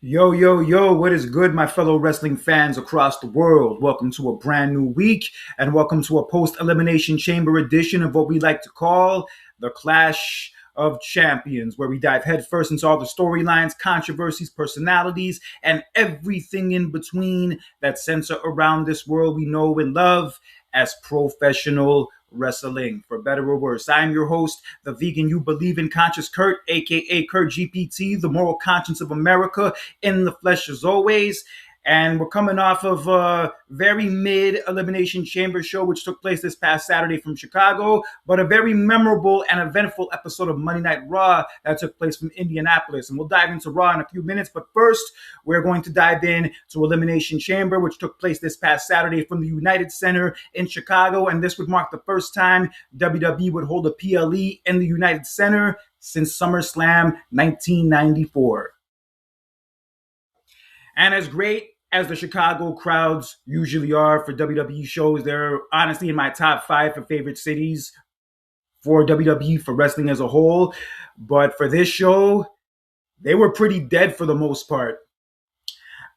Yo, yo, yo, what is good, my fellow wrestling fans across the world? Welcome to a brand new week, and welcome to a post Elimination Chamber edition of what we like to call the Clash of Champions, where we dive headfirst into all the storylines, controversies, personalities, and everything in between that center around this world we know and love as professional wrestling. For better or worse, I'm your host, the vegan you believe in, Conscious Kurt, aka Kurt GPT, the moral conscience of America, in the flesh as always. And we're coming off of a very mid Elimination Chamber show, which took place this past Saturday from Chicago, but a very memorable and eventful episode of Monday Night Raw that took place from Indianapolis. And we'll dive into Raw in a few minutes, but first, we're going to dive in to Elimination Chamber, which took place this past Saturday from the United Center in Chicago. And this would mark the first time WWE would hold a PLE in the United Center since SummerSlam 1994. And as great as the Chicago crowds usually are for WWE shows, they're honestly in my top 5 for favorite cities for WWE, for wrestling as a whole. But for this show, they were pretty dead for the most part.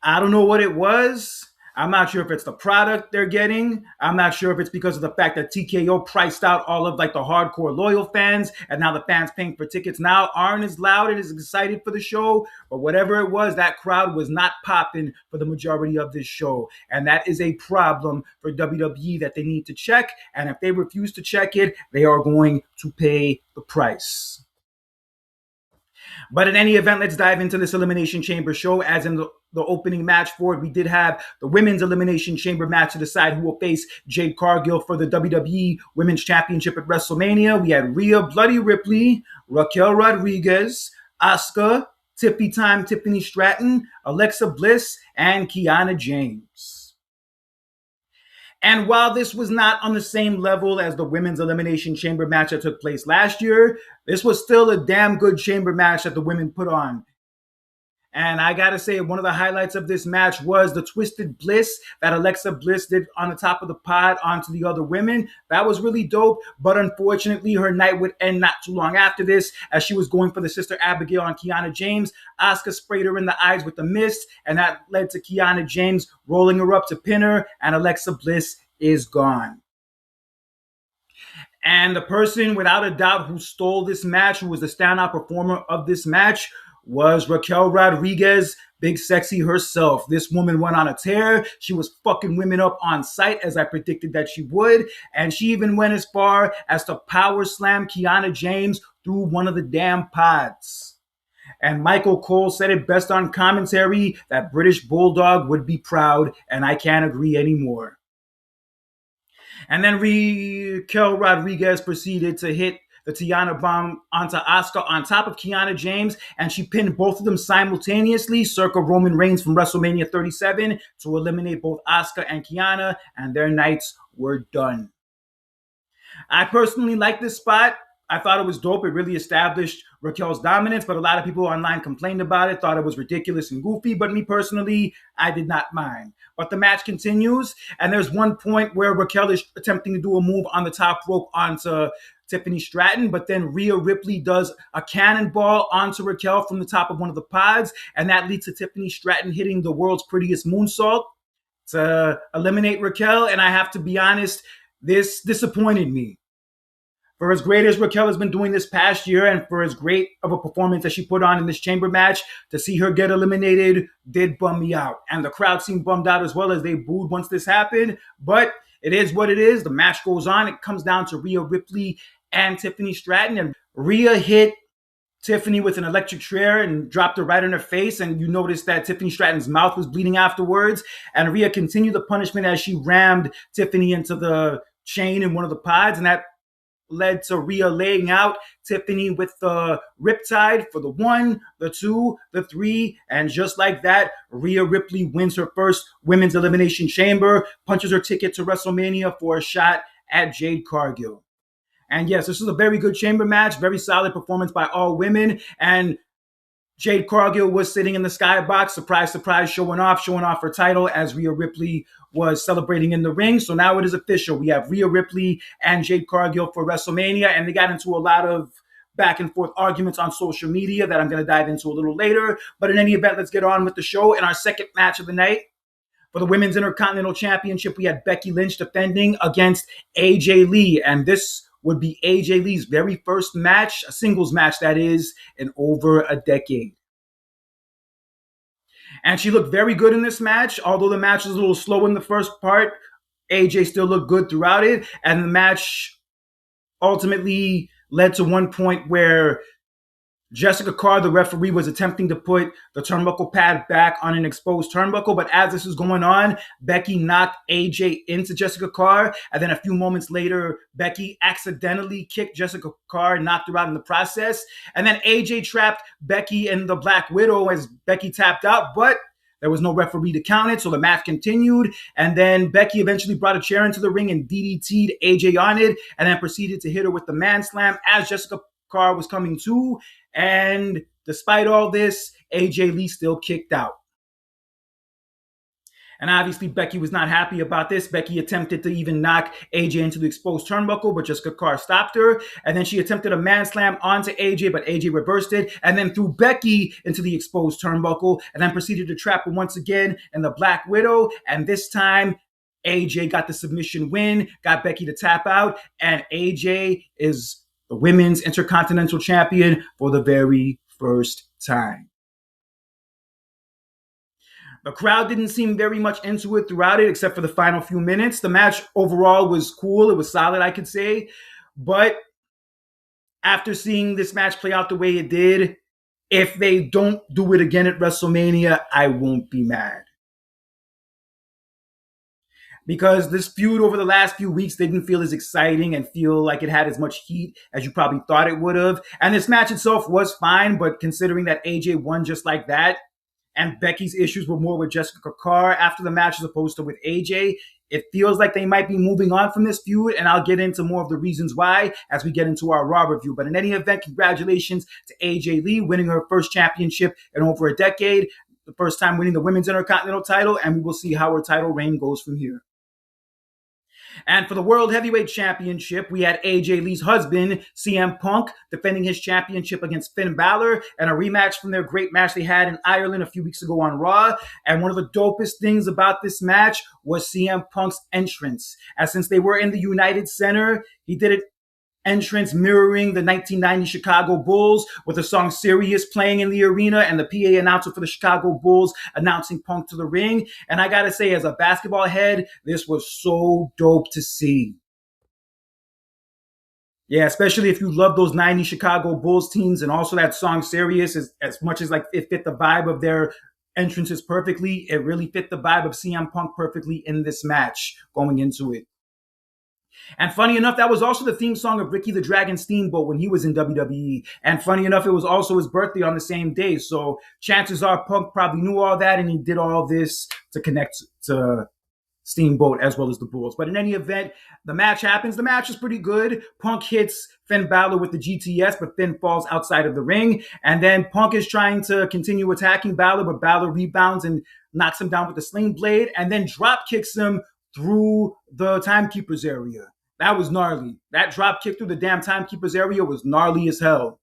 I don't know what it was. I'm not sure if it's the product they're getting. I'm not sure if it's because of the fact that TKO priced out all of like the hardcore loyal fans, and now the fans paying for tickets now aren't as loud and as excited for the show. But whatever it was, that crowd was not popping for the majority of this show. And that is a problem for WWE that they need to check. And if they refuse to check it, they are going to pay the price. But in any event, let's dive into this Elimination Chamber show. As in the opening match for it, we did have the Women's Elimination Chamber match to decide who will face Jade Cargill for the WWE Women's Championship at WrestleMania. We had Rhea Bloody Ripley, Raquel Rodriguez, Asuka, Tiffany Stratton, Alexa Bliss, and Kiana James. And while this was not on the same level as the Women's Elimination Chamber match that took place last year, this was still a damn good chamber match that the women put on. And I gotta say, one of the highlights of this match was the twisted bliss that Alexa Bliss did on the top of the pod onto the other women. That was really dope, but unfortunately, her night would end not too long after this, as she was going for the Sister Abigail on Kiana James. Asuka sprayed her in the eyes with the mist, and that led to Kiana James rolling her up to pin her, and Alexa Bliss is gone. And the person, without a doubt, who stole this match, who was the standout performer of this match, was Raquel Rodriguez, Big Sexy herself. This woman went on a tear. She was fucking women up on sight, as I predicted that she would. And she even went as far as to power slam Kiana James through one of the damn pods. And Michael Cole said it best on commentary that British Bulldog would be proud, and I can't agree anymore. And then Raquel Rodriguez proceeded to hit the Tiana bomb onto Asuka on top of Kiana James, and she pinned both of them simultaneously, circa Roman Reigns from WrestleMania 37, to eliminate both Asuka and Kiana, and their nights were done. I personally like this spot. I thought it was dope. It really established Raquel's dominance, but a lot of people online complained about it, thought it was ridiculous and goofy, but me personally, I did not mind. But the match continues, and there's one point where Raquel is attempting to do a move on the top rope onto Tiffany Stratton, but then Rhea Ripley does a cannonball onto Raquel from the top of one of the pods, and that leads to Tiffany Stratton hitting the world's prettiest moonsault to eliminate Raquel. And I have to be honest, this disappointed me. For as great as Raquel has been doing this past year, and for as great of a performance that she put on in this chamber match, to see her get eliminated did bum me out. And the crowd seemed bummed out as well, as they booed once this happened. But it is what it is. The match goes on. It comes down to Rhea Ripley and Tiffany Stratton. And Rhea hit Tiffany with an electric chair and dropped her right in her face. And you noticed that Tiffany Stratton's mouth was bleeding afterwards. And Rhea continued the punishment as she rammed Tiffany into the chain in one of the pods. And that led to Rhea laying out Tiffany with the Riptide for the 1, the 2, the 3, and just like that, Rhea Ripley wins her first Women's Elimination Chamber, punches her ticket to WrestleMania for a shot at Jade Cargill. And yes, this is a very good chamber match, very solid performance by all women, and Jade Cargill was sitting in the skybox, surprise, surprise, showing off her title as Rhea Ripley was celebrating in the ring. So now it is official. We have Rhea Ripley and Jade Cargill for WrestleMania, and they got into a lot of back and forth arguments on social media that I'm going to dive into a little later. But in any event, let's get on with the show. In our second match of the night, for the Women's Intercontinental Championship, we had Becky Lynch defending against AJ Lee. And this would be AJ Lee's very first match, a singles match that is, in over a decade. And she looked very good in this match. Although the match was a little slow in the first part, AJ still looked good throughout it. And the match ultimately led to one point where Jessica Carr, the referee, was attempting to put the turnbuckle pad back on an exposed turnbuckle. But as this was going on, Becky knocked AJ into Jessica Carr. And then a few moments later, Becky accidentally kicked Jessica Carr and knocked her out in the process. And then AJ trapped Becky in the Black Widow as Becky tapped out. But there was no referee to count it, so the match continued. And then Becky eventually brought a chair into the ring and DDT'd AJ on it, and then proceeded to hit her with the man slam as Jessica Carr was coming to. And despite all this, AJ Lee still kicked out. And obviously, Becky was not happy about this. Becky attempted to even knock AJ into the exposed turnbuckle, but Jessica Carr stopped her. And then she attempted a man slam onto AJ, but AJ reversed it and then threw Becky into the exposed turnbuckle and then proceeded to trap her once again in the Black Widow. And this time, AJ got the submission win, got Becky to tap out, and AJ is the Women's Intercontinental Champion for the very first time. The crowd didn't seem very much into it throughout it, except for the final few minutes. The match overall was cool. It was solid, I could say. But after seeing this match play out the way it did, if they don't do it again at WrestleMania, I won't be mad. Because this feud over the last few weeks didn't feel as exciting and feel like it had as much heat as you probably thought it would have. And this match itself was fine, but considering that AJ won just like that, and Becky's issues were more with Jessica Carr after the match as opposed to with AJ, it feels like they might be moving on from this feud, and I'll get into more of the reasons why as we get into our Raw review. But in any event, congratulations to AJ Lee winning her first championship in over a decade, the first time winning the Women's Intercontinental title, and we will see how her title reign goes from here. And for the World Heavyweight Championship, we had AJ Lee's husband, CM Punk, defending his championship against Finn Balor, and a rematch from their great match they had in Ireland a few weeks ago on Raw. And one of the dopest things about this match was CM Punk's entrance. As since they were in the United Center, he did it entrance mirroring the 1990 Chicago Bulls with the song Sirius playing in the arena and the PA announcer for the Chicago Bulls announcing Punk to the ring. And I gotta say, as a basketball head, this was so dope to see. Yeah, especially if you love those 90 Chicago Bulls teams, and also that song Sirius, as much as like it fit the vibe of their entrances perfectly, it really fit the vibe of CM Punk perfectly in this match going into it. And funny enough, that was also the theme song of Ricky the Dragon Steamboat when he was in WWE. And funny enough, it was also his birthday on the same day. So chances are Punk probably knew all that, and he did all this to connect to Steamboat as well as the Bulls. But in any event, the match happens. The match is pretty good. Punk hits Finn Balor with the GTS, but Finn falls outside of the ring. And then Punk is trying to continue attacking Balor, but Balor rebounds and knocks him down with the sling blade and then drop kicks him through the timekeeper's area. That was gnarly. That drop kick through the damn timekeeper's area was gnarly as hell.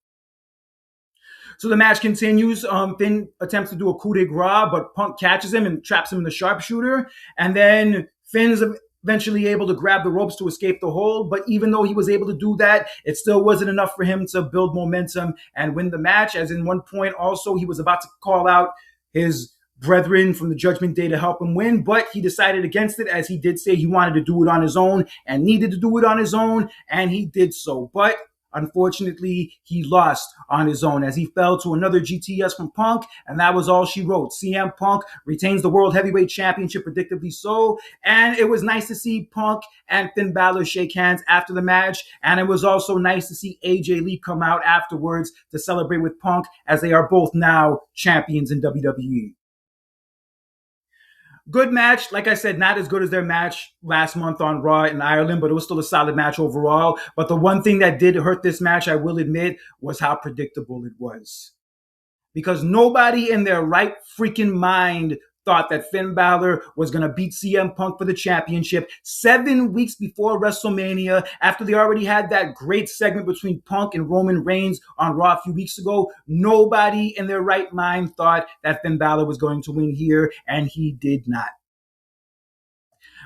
So the match continues. Finn attempts to do a coup de grace, but Punk catches him and traps him in the sharpshooter. And then Finn's eventually able to grab the ropes to escape the hold. But even though he was able to do that, it still wasn't enough for him to build momentum and win the match. As in one point also, he was about to call out his brethren from the Judgment Day to help him win, but he decided against it, as he did say he wanted to do it on his own and needed to do it on his own, and he did so. But unfortunately, he lost on his own as he fell to another GTS from Punk, and that was all she wrote. CM Punk retains the World Heavyweight Championship, predictably so, and it was nice to see Punk and Finn Balor shake hands after the match, and it was also nice to see AJ Lee come out afterwards to celebrate with Punk, as they are both now champions in WWE. Good match. Like I said, not as good as their match last month on Raw in Ireland, but it was still a solid match overall. But the one thing that did hurt this match, I will admit, was how predictable it was. Because nobody in their right freaking mind thought that Finn Balor was going to beat CM Punk for the championship 7 weeks before WrestleMania, after they already had that great segment between Punk and Roman Reigns on Raw a few weeks ago. Nobody in their right mind thought that Finn Balor was going to win here, and he did not.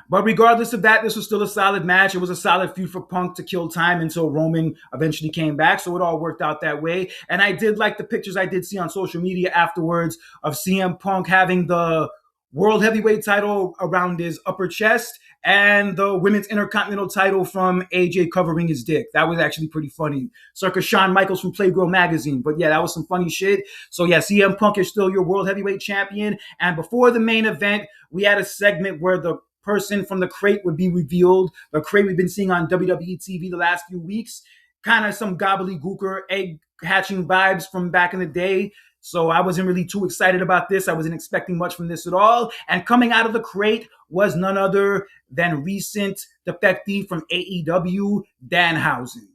But regardless of that, this was still a solid match. It was a solid feud for Punk to kill time until Roman eventually came back. So it all worked out that way. And I did like the pictures I did see on social media afterwards of CM Punk having the World Heavyweight title around his upper chest and the Women's Intercontinental title from AJ covering his dick. That was actually pretty funny. Circa Shawn Michaels from Playgirl magazine. But yeah, that was some funny shit. So yeah, CM Punk is still your World Heavyweight champion. And before the main event, we had a segment where the person from the crate would be revealed. The crate we've been seeing on WWE TV the last few weeks. Kind of some gobbledygooker, egg hatching vibes from back in the day. So I wasn't really too excited about this. I wasn't expecting much from this at all. And coming out of the crate was none other than recent defectee from AEW, Danhausen.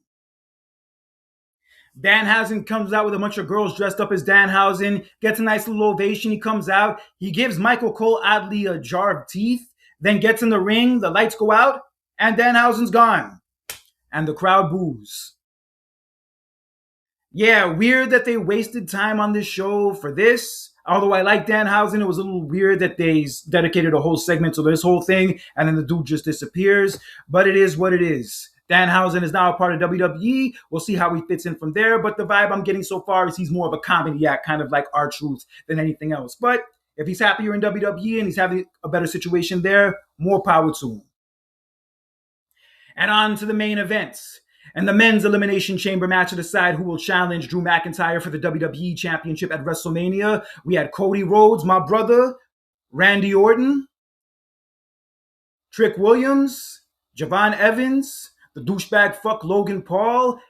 Danhausen comes out with a bunch of girls dressed up as Danhausen, gets a nice little ovation. He comes out. He gives Michael Cole oddly a jar of teeth, then gets in the ring, the lights go out, and Danhausen's gone. And the crowd boos. Yeah, weird that they wasted time on this show for this. Although I like Danhausen, it was a little weird that they dedicated a whole segment to this whole thing, and then the dude just disappears. But it is what it is. Danhausen is now a part of WWE. We'll see how he fits in from there. But the vibe I'm getting so far is he's more of a comedy act, kind of like R-Truth than anything else. But if he's happier in WWE and he's having a better situation there, more power to him. And on to the main events. And the men's Elimination Chamber match to decide who will challenge Drew McIntyre for the WWE Championship at WrestleMania. We had Cody Rhodes, my brother, Randy Orton, Trick Williams, Javon Evans, the douchebag fuck Logan Paul,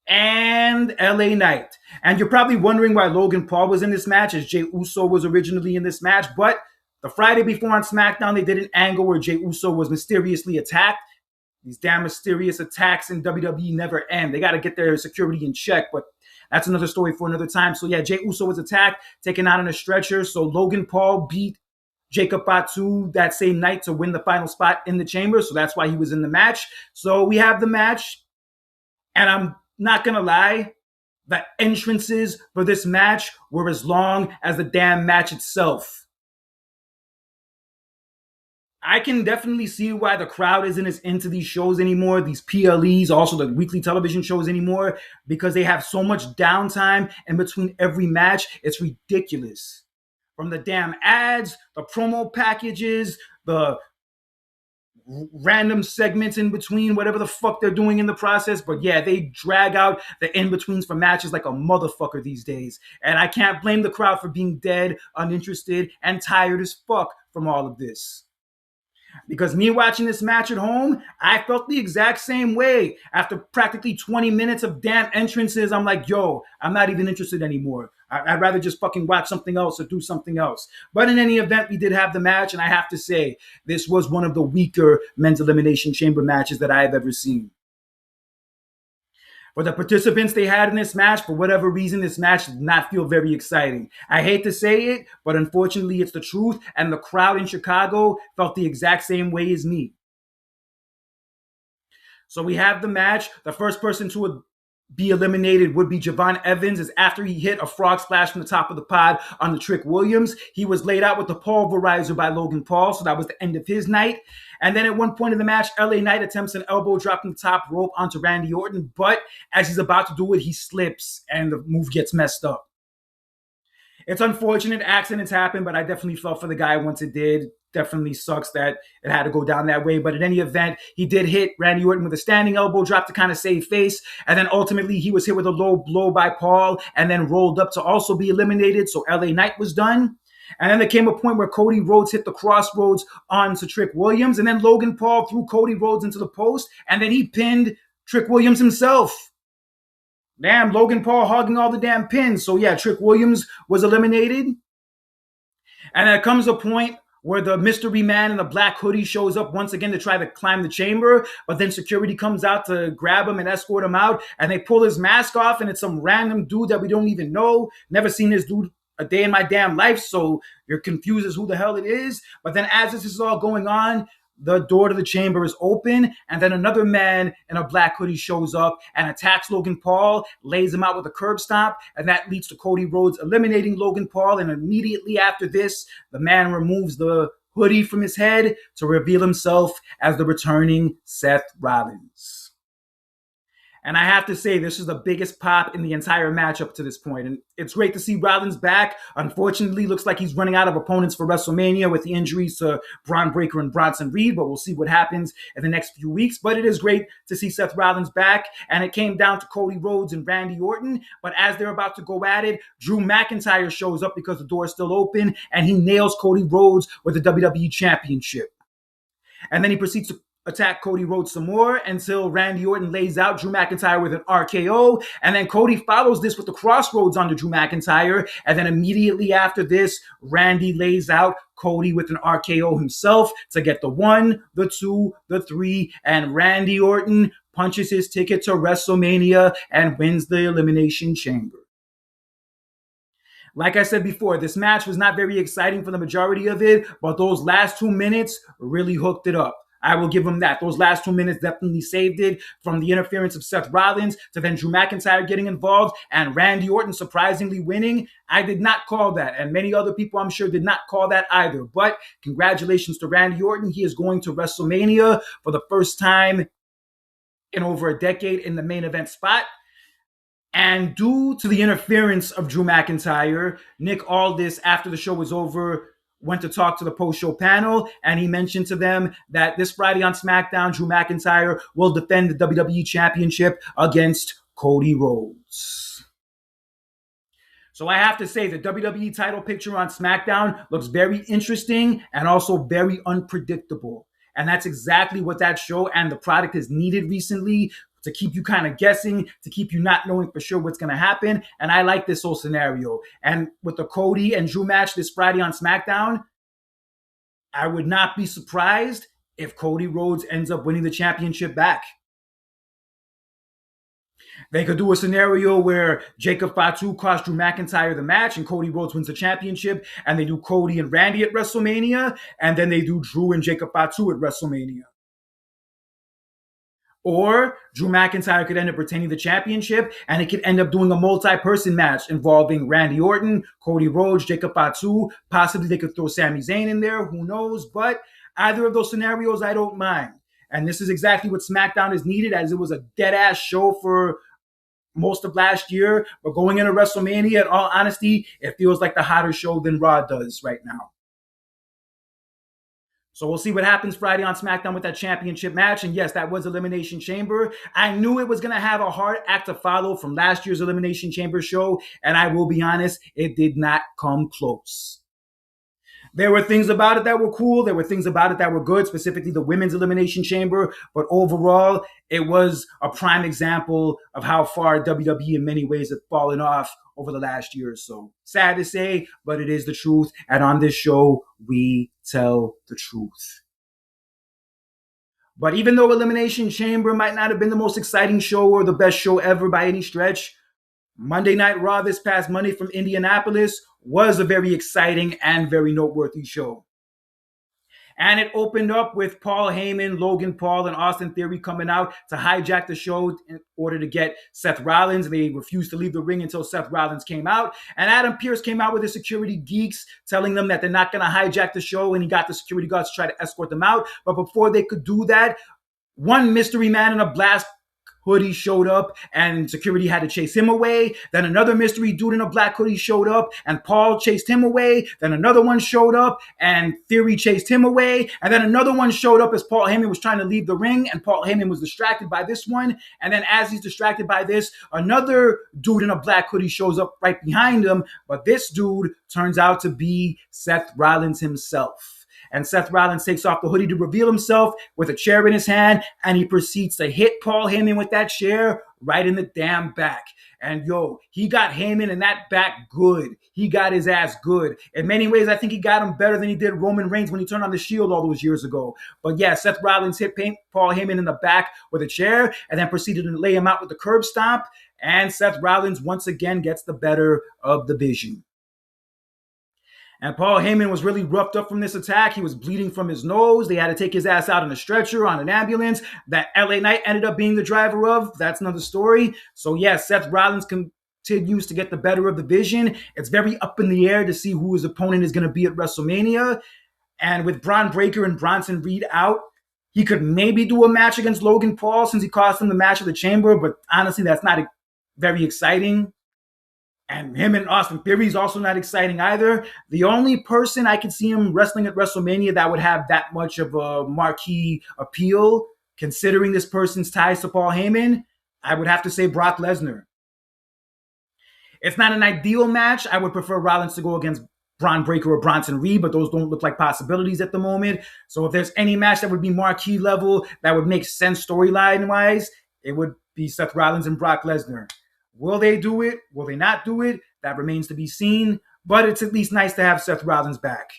and LA Knight. And you're probably wondering why Logan Paul was in this match, as Jey Uso was originally in this match. But the Friday before on SmackDown, they did an angle where Jey Uso was mysteriously attacked. These damn mysterious attacks in WWE never end. They got to get their security in check, but that's another story for another time. So yeah, Jey Uso was attacked, taken out on a stretcher. So Logan Paul beat Jacob Fatu that same night to win the final spot in the chamber. So that's why he was in the match. So we have the match, and I'm not going to lie, the entrances for this match were as long as the damn match itself. I can definitely see why the crowd isn't as into these shows anymore, these PLEs, also the weekly television shows anymore, because they have so much downtime in between every match. It's ridiculous. From the damn ads, the promo packages, the random segments in between, whatever the fuck they're doing in the process. But yeah, they drag out the in-betweens for matches like a motherfucker these days. And I can't blame the crowd for being dead, uninterested, and tired as fuck from all of this. Because me watching this match at home, I felt the exact same way. After practically 20 minutes of damn entrances, I'm like, yo, I'm not even interested anymore. I'd rather just fucking watch something else or do something else. But in any event, we did have the match, and I have to say, this was one of the weaker men's Elimination Chamber matches that I have ever seen. For the participants they had in this match, for whatever reason, this match did not feel very exciting. I hate to say it, but unfortunately it's the truth, and the crowd in Chicago felt the exact same way as me. So we have the match. The first person to be eliminated would be Javon Evans, as after he hit a frog splash from the top of the pod on the Trick Williams, he was laid out with the pulverizer by Logan Paul, so that was the end of his night. And then at one point in the match, LA Knight attempts an elbow drop from the top rope onto Randy Orton, but as he's about to do it, he slips and the move gets messed up. It's unfortunate, accidents happen, but I definitely felt for the guy once it did. Definitely sucks that it had to go down that way. But in any event, he did hit Randy Orton with a standing elbow drop to kind of save face. And then ultimately he was hit with a low blow by Paul and then rolled up to also be eliminated. So LA Knight was done. And then there came a point where Cody Rhodes hit the crossroads onto Trick Williams. And then Logan Paul threw Cody Rhodes into the post. And then he pinned Trick Williams himself. Damn, Logan Paul hogging all the damn pins. So yeah, Trick Williams was eliminated. And there comes a point where the mystery man in the black hoodie shows up once again to try to climb the chamber, but then security comes out to grab him and escort him out, and they pull his mask off, and it's some random dude that we don't even know. Never seen this dude a day in my damn life, so you're confused as who the hell it is. But then as this is all going on, the door to the chamber is open, and then another man in a black hoodie shows up and attacks Logan Paul, lays him out with a curb stomp, and that leads to Cody Rhodes eliminating Logan Paul. And immediately after this, the man removes the hoodie from his head to reveal himself as the returning Seth Rollins. And I have to say, this is the biggest pop in the entire match up to this point. And it's great to see Rollins back. Unfortunately, looks like he's running out of opponents for WrestleMania with the injuries to Braun Breaker and Bronson Reed, but we'll see what happens in the next few weeks. But it is great to see Seth Rollins back. And it came down to Cody Rhodes and Randy Orton. But as they're about to go at it, Drew McIntyre shows up because the door is still open, and he nails Cody Rhodes with the WWE Championship. And then he proceeds to attack Cody Rhodes some more until Randy Orton lays out Drew McIntyre with an RKO. And then Cody follows this with the crossroads onto Drew McIntyre. And then immediately after this, Randy lays out Cody with an RKO himself to get the 1, the 2, the 3, and Randy Orton punches his ticket to WrestleMania and wins the Elimination Chamber. Like I said before, this match was not very exciting for the majority of it, but those last 2 minutes really hooked it up. I will give him that. Those last 2 minutes definitely saved it, from the interference of Seth Rollins to then Drew McIntyre getting involved and Randy Orton surprisingly winning. I did not call that, and many other people I'm sure did not call that either. But congratulations to Randy Orton. He is going to WrestleMania for the first time in over a decade in the main event spot. And due to the interference of Drew McIntyre, Nick Aldis, after the show was over, went to talk to the post-show panel, and he mentioned to them that this Friday on SmackDown, Drew McIntyre will defend the WWE Championship against Cody Rhodes. So I have to say, the WWE title picture on SmackDown looks very interesting and also very unpredictable. And that's exactly what that show and the product has needed recently, to keep you kind of guessing, to keep you not knowing for sure what's going to happen. And I like this whole scenario. And with the Cody and Drew match this Friday on SmackDown, I would not be surprised if Cody Rhodes ends up winning the championship back. They could do a scenario where Jacob Fatu cost Drew McIntyre the match and Cody Rhodes wins the championship, and they do Cody and Randy at WrestleMania, and then they do Drew and Jacob Fatu at WrestleMania. Or Drew McIntyre could end up retaining the championship, and it could end up doing a multi-person match involving Randy Orton, Cody Rhodes, Jacob Fatu. Possibly they could throw Sami Zayn in there. Who knows? But either of those scenarios, I don't mind. And this is exactly what SmackDown is needed, as it was a dead-ass show for most of last year. But going into WrestleMania, in all honesty, it feels like the hotter show than Raw does right now. So we'll see what happens Friday on SmackDown with that championship match. And yes, that was Elimination Chamber. I knew it was going to have a hard act to follow from last year's Elimination Chamber show. And I will be honest, it did not come close. There were things about it that were cool. There were things about it that were good, specifically the Women's Elimination Chamber. But overall, it was a prime example of how far WWE in many ways had fallen off over the last year or so. Sad to say, but it is the truth. And on this show, we tell the truth. But even though Elimination Chamber might not have been the most exciting show or the best show ever by any stretch, Monday Night Raw this past Monday from Indianapolis was a very exciting and very noteworthy show. And it opened up with Paul Heyman, Logan Paul, and Austin Theory coming out to hijack the show in order to get Seth Rollins. They refused to leave the ring until Seth Rollins came out. And Adam Pearce came out with his security geeks telling them that they're not going to hijack the show, and he got the security guards to try to escort them out. But before they could do that, one mystery man in a blast hoodie showed up and security had to chase him away. Then another mystery dude in a black hoodie showed up and Paul chased him away. Then another one showed up and Theory chased him away. And then another one showed up as Paul Heyman was trying to leave the ring, and Paul Heyman was distracted by this one. And then as he's distracted by this, another dude in a black hoodie shows up right behind him. But this dude turns out to be Seth Rollins himself. And Seth Rollins takes off the hoodie to reveal himself with a chair in his hand, and he proceeds to hit Paul Heyman with that chair right in the damn back. And he got Heyman in that back good. He got his ass good. In many ways, I think he got him better than he did Roman Reigns when he turned on the Shield all those years ago. But yeah, Seth Rollins hit Paul Heyman in the back with a chair and then proceeded to lay him out with the curb stomp. And Seth Rollins once again gets the better of the vision. And Paul Heyman was really roughed up from this attack. He was bleeding from his nose. They had to take his ass out in a stretcher on an ambulance that LA Knight ended up being the driver of. That's another story. So, yeah, Seth Rollins continues to get the better of the division. It's very up in the air to see who his opponent is going to be at WrestleMania. And with Braun Breaker and Bronson Reed out, he could maybe do a match against Logan Paul since he cost him the match of the Chamber. But honestly, that's not very exciting. And him and Austin Theory is also not exciting either. The only person I could see him wrestling at WrestleMania that would have that much of a marquee appeal, considering this person's ties to Paul Heyman, I would have to say Brock Lesnar. It's not an ideal match. I would prefer Rollins to go against Braun Breaker or Bronson Reed, but those don't look like possibilities at the moment. So if there's any match that would be marquee level, that would make sense storyline-wise, it would be Seth Rollins and Brock Lesnar. Will they do it? Will they not do it? That remains to be seen, but it's at least nice to have Seth Rollins back.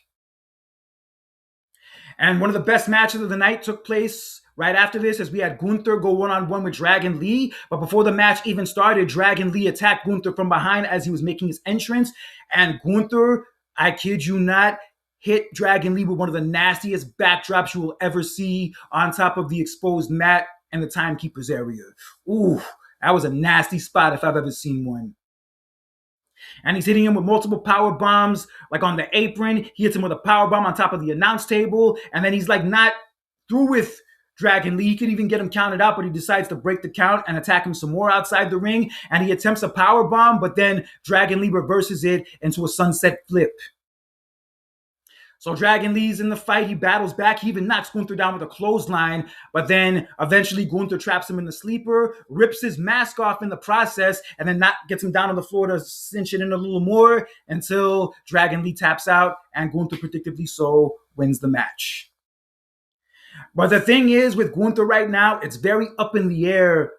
And one of the best matches of the night took place right after this as we had Gunther go one-on-one with Dragon Lee. But before the match even started, Dragon Lee attacked Gunther from behind as he was making his entrance. And Gunther, I kid you not, hit Dragon Lee with one of the nastiest backdrops you will ever see on top of the exposed mat in the timekeeper's area. Ooh. That was a nasty spot if I've ever seen one. And he's hitting him with multiple power bombs, like on the apron. He hits him with a power bomb on top of the announce table. And then he's like not through with Dragon Lee. He could even get him counted out, but he decides to break the count and attack him some more outside the ring. And he attempts a power bomb, but then Dragon Lee reverses it into a sunset flip. So Dragon Lee's in the fight. He battles back. He even knocks Gunther down with a clothesline. But then eventually Gunther traps him in the sleeper, rips his mask off in the process, and then gets him down on the floor to cinch it in a little more until Dragon Lee taps out and Gunther, predictably so, wins the match. But the thing is, with Gunther right now, it's very up in the air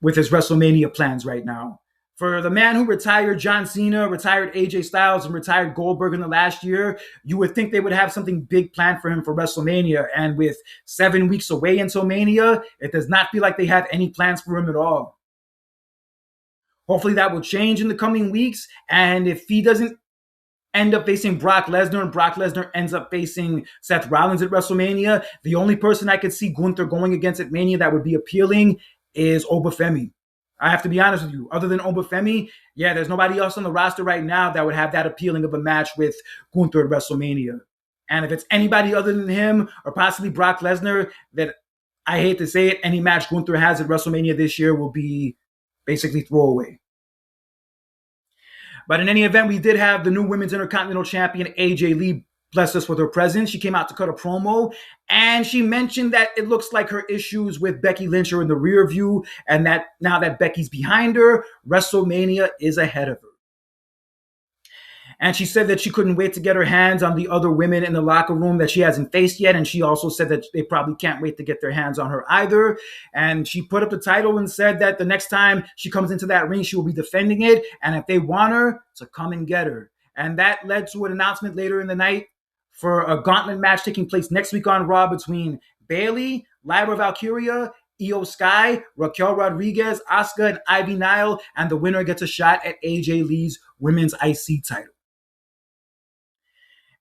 with his WrestleMania plans right now. For the man who retired John Cena, retired AJ Styles, and retired Goldberg in the last year, you would think they would have something big planned for him for WrestleMania. And with 7 weeks away until Mania, it does not feel like they have any plans for him at all. Hopefully that will change in the coming weeks. And if he doesn't end up facing Brock Lesnar and Brock Lesnar ends up facing Seth Rollins at WrestleMania, the only person I could see Gunther going against at Mania that would be appealing is Obafemi. I have to be honest with you. Other than Obafemi, yeah, there's nobody else on the roster right now that would have that appealing of a match with Gunther at WrestleMania. And if it's anybody other than him or possibly Brock Lesnar, that I hate to say it, any match Gunther has at WrestleMania this year will be basically throwaway. But in any event, we did have the new Women's Intercontinental Champion, AJ Lee, bless us with her presence. She came out to cut a promo, and she mentioned that it looks like her issues with Becky Lynch are in the rear view, and that now that Becky's behind her, WrestleMania is ahead of her. And she said that she couldn't wait to get her hands on the other women in the locker room that she hasn't faced yet. And she also said that they probably can't wait to get their hands on her either. And she put up the title and said that the next time she comes into that ring, she will be defending it. And if they want her, to come and get her. And that led to an announcement later in the night for a gauntlet match taking place next week on Raw between Bayley, Lyra Valkyria, Io Sky, Raquel Rodriguez, Asuka, and Ivy Nile. And the winner gets a shot at AJ Lee's Women's IC title.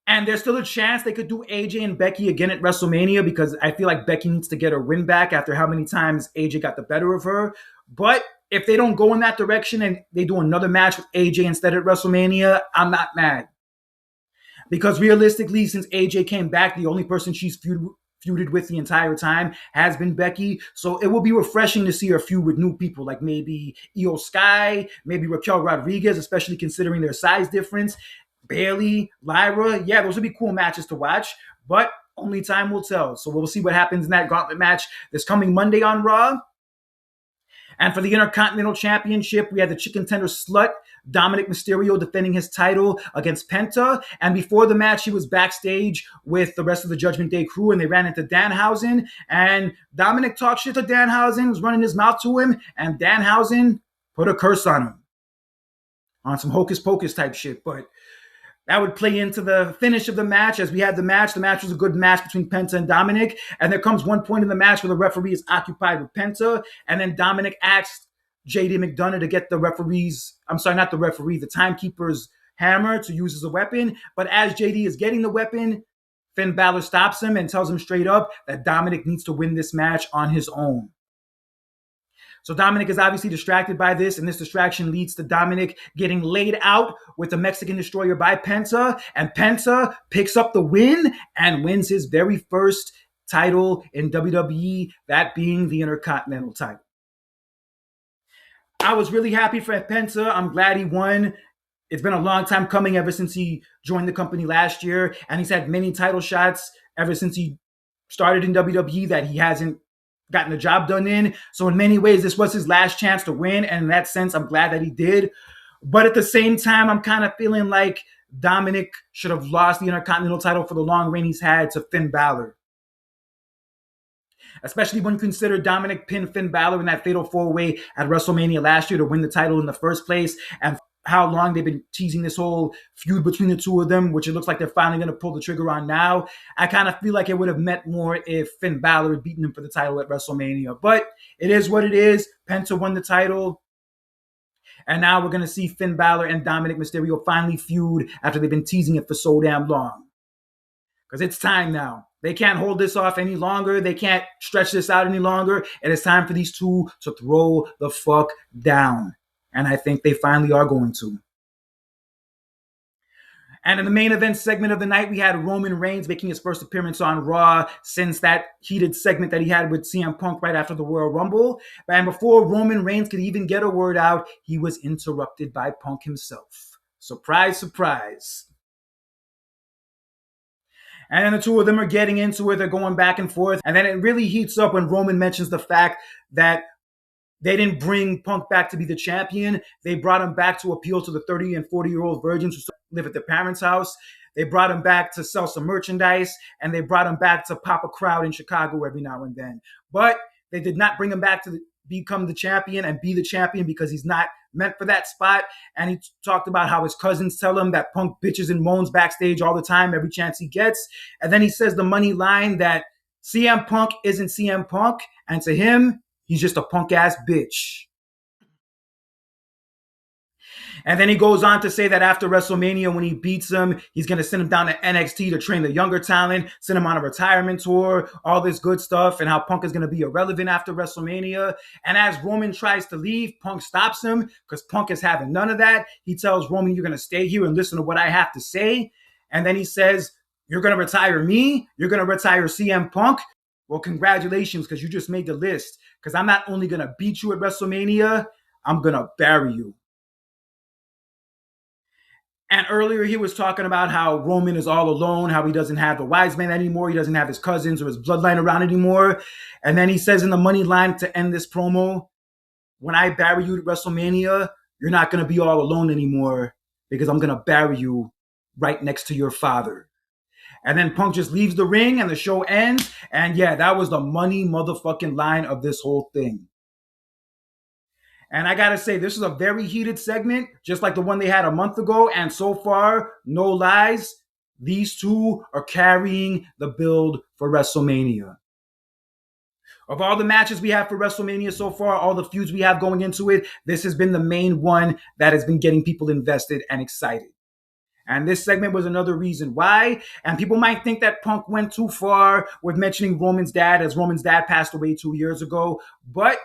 And there's still a chance they could do AJ and Becky again at WrestleMania because I feel like Becky needs to get her win back after how many times AJ got the better of her. But if they don't go in that direction and they do another match with AJ instead at WrestleMania, I'm not mad. Because realistically, since AJ came back, the only person she's feuded with the entire time has been Becky. So it will be refreshing to see her feud with new people, like maybe Io Sky, maybe Raquel Rodriguez, especially considering their size difference. Bayley, Lyra, yeah, those would be cool matches to watch, but only time will tell. So we'll see what happens in that gauntlet match this coming Monday on Raw. And for the Intercontinental Championship, we had the chicken tender slut, Dominik Mysterio, defending his title against Penta. And before the match, he was backstage with the rest of the Judgment Day crew, and they ran into Danhausen. And Dominik talked shit to Danhausen, was running his mouth to him, and Danhausen put a curse on him. On some hocus pocus type shit, but that would play into the finish of the match. As we had the match was a good match between Penta and Dominik. And there comes one point in the match where the referee is occupied with Penta. And then Dominik asked Jade McDonough to get the timekeeper's hammer to use as a weapon. But as JD is getting the weapon, Finn Balor stops him and tells him straight up that Dominik needs to win this match on his own. So Dominik is obviously distracted by this, and this distraction leads to Dominik getting laid out with the Mexican Destroyer by Penta, and Penta picks up the win and wins his very first title in WWE, that being the Intercontinental title. I was really happy for Penta. I'm glad he won. It's been a long time coming ever since he joined the company last year, and he's had many title shots ever since he started in WWE that he hasn't gotten the job done in. So in many ways, this was his last chance to win, and in that sense, I'm glad that he did. But at the same time, I'm kind of feeling like Dominik should have lost the Intercontinental title for the long reign he's had to Finn Balor. Especially when you consider Dominik pinned Finn Balor in that fatal four-way at WrestleMania last year to win the title in the first place, and how long they've been teasing this whole feud between the two of them, which it looks like they're finally going to pull the trigger on now. I kind of feel like it would have meant more if Finn Balor had beaten him for the title at WrestleMania. But it is what it is. Penta won the title. And now we're going to see Finn Balor and Dominik Mysterio finally feud after they've been teasing it for so damn long. Because it's time now. They can't hold this off any longer. They can't stretch this out any longer. And it's time for these two to throw the fuck down. And I think they finally are going to. And in the main event segment of the night, we had Roman Reigns making his first appearance on Raw since that heated segment that he had with CM Punk right after the Royal Rumble. And before Roman Reigns could even get a word out, he was interrupted by Punk himself. Surprise, surprise. And then the two of them are getting into it. They're going back and forth. And then it really heats up when Roman mentions the fact that they didn't bring Punk back to be the champion. They brought him back to appeal to the 30 and 40-year-old virgins who live at their parents' house. They brought him back to sell some merchandise, and they brought him back to pop a crowd in Chicago every now and then. But they did not bring him back to become the champion and be the champion because he's not meant for that spot. And he talked about how his cousins tell him that Punk bitches and moans backstage all the time, every chance he gets. And then he says the money line that CM Punk isn't CM Punk, and to him, he's just a punk-ass bitch. And then he goes on to say that after WrestleMania, when he beats him, he's going to send him down to NXT to train the younger talent, send him on a retirement tour, all this good stuff, and how Punk is going to be irrelevant after WrestleMania. And as Roman tries to leave, Punk stops him because Punk is having none of that. He tells Roman, you're going to stay here and listen to what I have to say. And then he says, you're going to retire me? You're going to retire CM Punk? Well, congratulations, because you just made the list. Because I'm not only going to beat you at WrestleMania, I'm going to bury you. And earlier he was talking about how Roman is all alone, how he doesn't have the wise man anymore. He doesn't have his cousins or his bloodline around anymore. And then he says in the money line to end this promo, when I bury you at WrestleMania, you're not going to be all alone anymore because I'm going to bury you right next to your father. And then Punk just leaves the ring and the show ends. And yeah, that was the money motherfucking line of this whole thing. And I gotta say, this is a very heated segment, just like the one they had a month ago. And so far, no lies, these two are carrying the build for WrestleMania. Of all the matches we have for WrestleMania so far, all the feuds we have going into it, this has been the main one that has been getting people invested and excited. And this segment was another reason why. And people might think that Punk went too far with mentioning Roman's dad, as Roman's dad passed away 2 years ago. But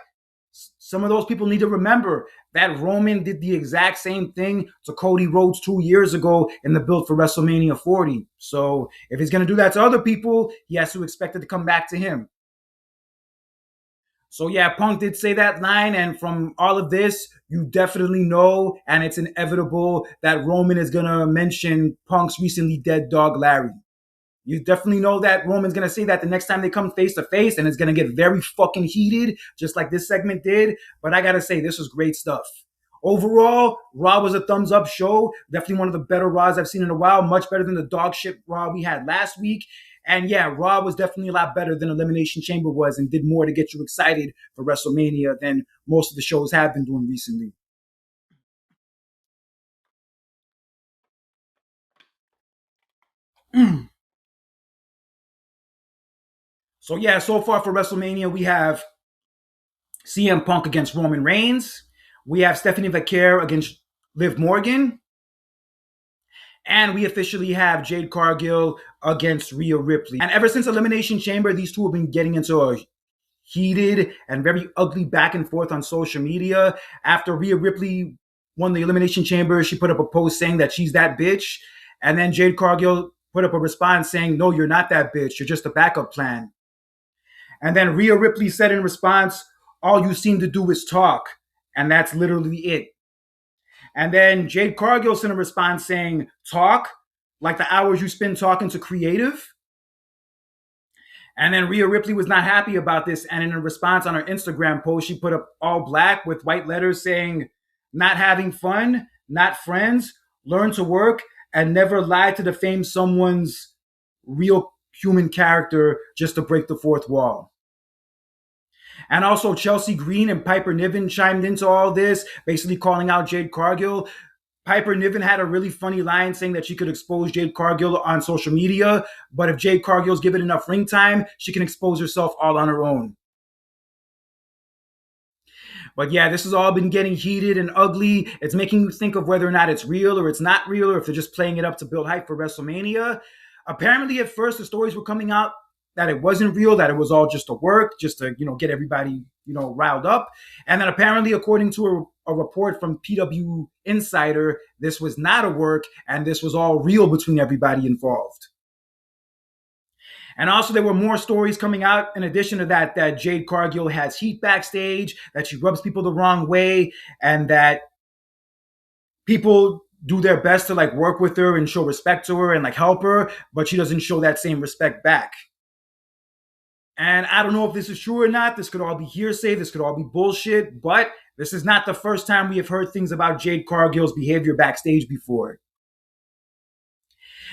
some of those people need to remember that Roman did the exact same thing to Cody Rhodes 2 years ago in the build for WrestleMania 40. So if he's going to do that to other people, he has to expect it to come back to him. So yeah, Punk did say that line, and from all of this, you definitely know, and it's inevitable, that Roman is going to mention Punk's recently dead dog, Larry. You definitely know that Roman's going to say that the next time they come face to face, and it's going to get very fucking heated, just like this segment did. But I got to say, this was great stuff. Overall, Raw was a thumbs up show. Definitely one of the better Raws I've seen in a while. Much better than the dog shit Raw we had last week. And yeah, Raw was definitely a lot better than Elimination Chamber was, and did more to get you excited for WrestleMania than most of the shows have been doing recently. So yeah, so far for WrestleMania, we have CM Punk against Roman Reigns. We have Stephanie Vaquer against Liv Morgan. And we officially have Jade Cargill against Rhea Ripley. And ever since Elimination Chamber, these two have been getting into a heated and very ugly back and forth on social media. After Rhea Ripley won the Elimination Chamber, she put up a post saying that she's that bitch. And then Jade Cargill put up a response saying, no, you're not that bitch. You're just a backup plan. And then Rhea Ripley said in response, all you seem to do is talk. And that's literally it. And then Jade Cargill sent a response saying, talk? Like the hours you spend talking to creative? And then Rhea Ripley was not happy about this. And in a response on her Instagram post, she put up all black with white letters saying, not having fun, not friends, learn to work, and never lie to defame someone's real human character just to break the fourth wall. And also Chelsea Green and Piper Niven chimed into all this, basically calling out Jade Cargill. Piper Niven had a really funny line saying that she could expose Jade Cargill on social media, but if Jade Cargill's given enough ring time, she can expose herself all on her own. But yeah, this has all been getting heated and ugly. It's making you think of whether or not it's real or it's not real, or if they're just playing it up to build hype for WrestleMania. Apparently, at first, the stories were coming out that it wasn't real, that it was all just a work, just to, get everybody, riled up. And then apparently, according to a report from PW Insider, this was not a work, and this was all real between everybody involved. And also, there were more stories coming out in addition to that Jade Cargill has heat backstage, that she rubs people the wrong way, and that people do their best to work with her and show respect to her and help her, but she doesn't show that same respect back. And I don't know if this is true or not. This could all be hearsay. This could all be bullshit. But this is not the first time we have heard things about Jade Cargill's behavior backstage before.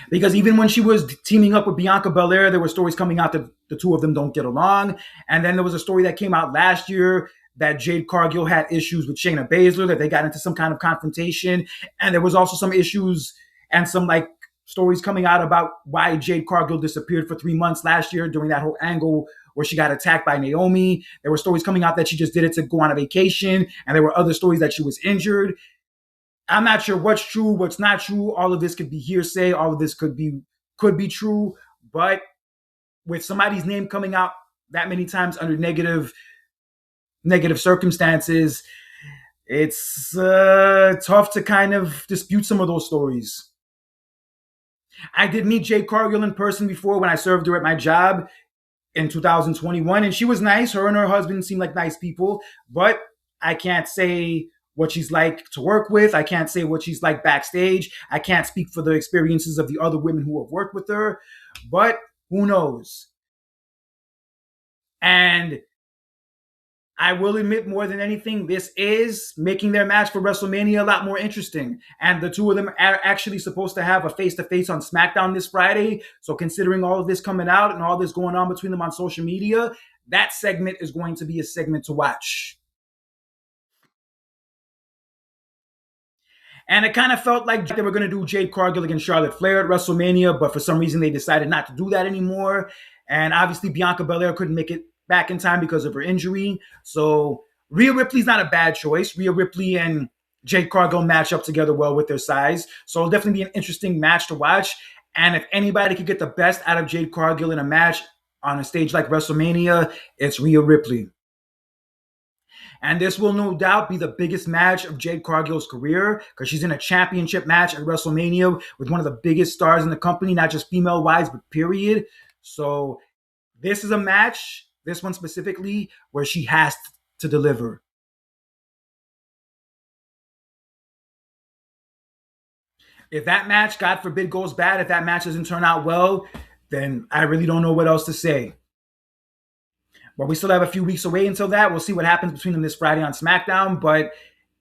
Because even when she was teaming up with Bianca Belair, there were stories coming out that the two of them don't get along. And then there was a story that came out last year that Jade Cargill had issues with Shayna Baszler, that they got into some kind of confrontation. And there was also some issues and some stories coming out about why Jade Cargill disappeared for 3 months last year during that whole angle where she got attacked by Naomi. There were stories coming out that she just did it to go on a vacation, and there were other stories that she was injured. I'm not sure what's true, what's not true. All of this could be hearsay. All of this could be true. But with somebody's name coming out that many times under negative circumstances, it's tough to kind of dispute some of those stories. I did meet Jade Cargill in person before when I served her at my job in 2021, and she was nice. Her and her husband seemed like nice people, but I can't say what she's like to work with. I can't say what she's like backstage. I can't speak for the experiences of the other women who have worked with her, but who knows? And I will admit, more than anything, this is making their match for WrestleMania a lot more interesting. And the two of them are actually supposed to have a face-to-face on SmackDown this Friday. So considering all of this coming out and all this going on between them on social media, that segment is going to be a segment to watch. And it kind of felt like they were going to do Jade Cargill against Charlotte Flair at WrestleMania, but for some reason they decided not to do that anymore. And obviously Bianca Belair couldn't make it back in time because of her injury. So Rhea Ripley's not a bad choice. Rhea Ripley and Jade Cargill match up together well with their size. So it'll definitely be an interesting match to watch. And if anybody could get the best out of Jade Cargill in a match on a stage like WrestleMania, it's Rhea Ripley. And this will no doubt be the biggest match of Jade Cargill's career because she's in a championship match at WrestleMania with one of the biggest stars in the company, not just female-wise, but period. So this is a match, this one specifically, where she has to deliver. If that match, God forbid, goes bad, if that match doesn't turn out well, then I really don't know what else to say. But we still have a few weeks away until that. We'll see what happens between them this Friday on SmackDown. But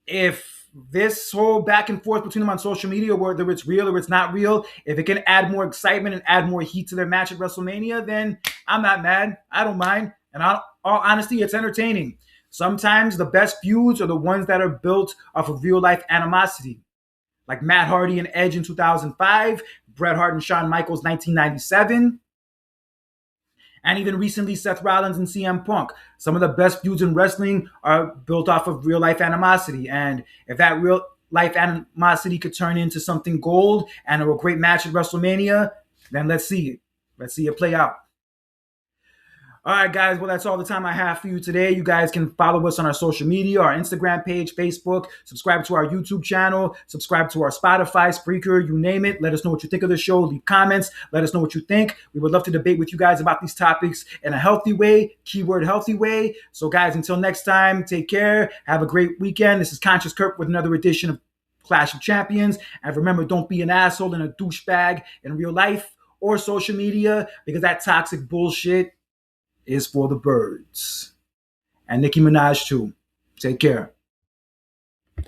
if this whole back and forth between them on social media, whether it's real or it's not real, if it can add more excitement and add more heat to their match at WrestleMania, then I'm not mad. I don't mind. And all honesty, it's entertaining. Sometimes the best feuds are the ones that are built off of real-life animosity. Like Matt Hardy and Edge in 2005, Bret Hart and Shawn Michaels 1997, and even recently Seth Rollins and CM Punk. Some of the best feuds in wrestling are built off of real-life animosity. And if that real life animosity could turn into something gold and a great match at WrestleMania, then let's see it. Let's see it play out. All right, guys. Well, that's all the time I have for you today. You guys can follow us on our social media, our Instagram page, Facebook, subscribe to our YouTube channel, subscribe to our Spotify, Spreaker, you name it. Let us know what you think of the show. Leave comments. Let us know what you think. We would love to debate with you guys about these topics in a healthy way, keyword healthy way. So, guys, until next time, take care. Have a great weekend. This is Conscious Kirk with another edition of Clash of Champions. And remember, don't be an asshole and a douchebag in real life or social media, because that toxic bullshit is for the birds. And Nicki Minaj too. Take care.